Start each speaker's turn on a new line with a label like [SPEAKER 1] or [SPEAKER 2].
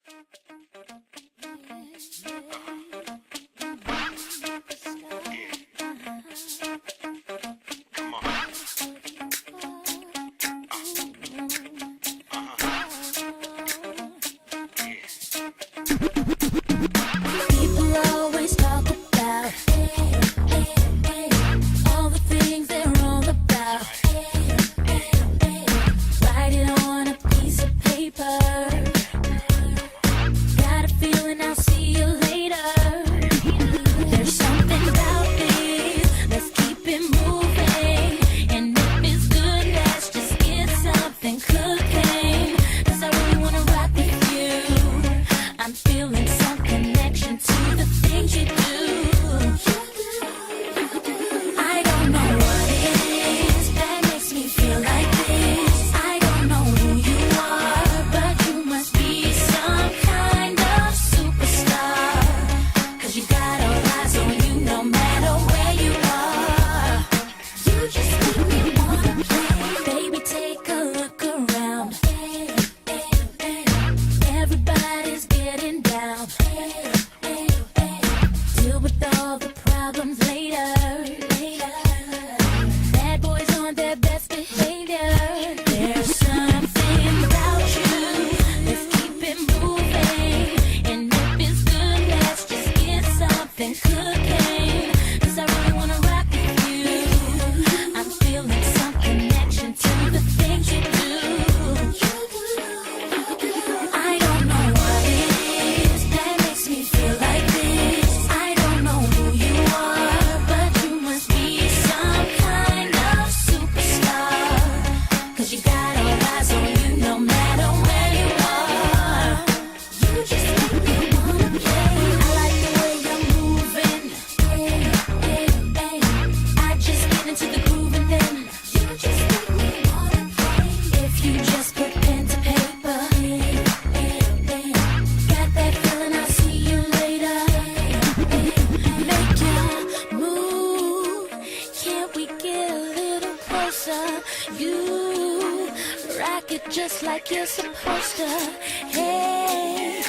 [SPEAKER 1] People always talk about all the things they're wrong about. Write it on a piece of paper. Got a feeling I'll see you later. There's something about this. Let's keep it moving. And if it's good, let's just get something cooking. 'Cause I really wanna rock with you. I'm feeling some connection to the things you do. I don't know what it is that makes me feel like this. I don't know who you are, but you must be some kind of superstar. 'Cause you got all eyes on you no matter where you are. You just make me wanna play. Baby, take a look around. Everybody's getting down. Deal with all the problems later. Bad boys on their best behavior. There's something about you. Let's keep it moving. And if it's good, let's just get something cooking. 'Cause I really wanna rock with you. I'm feeling some connection to the things you do. I don't know what it is that makes me feel like this. I don't know who you are, but you must be some kind of superstar. 'Cause you got all eyes on you no matter where you are. You just make me wanna play. I like the way you're moving. I just get into the groove and then you just make me wanna play. If you just put pen to paper, got that feeling I'll see you later. Make your move. Can't we get a little closer? You rock it just like you're supposed to. Hey.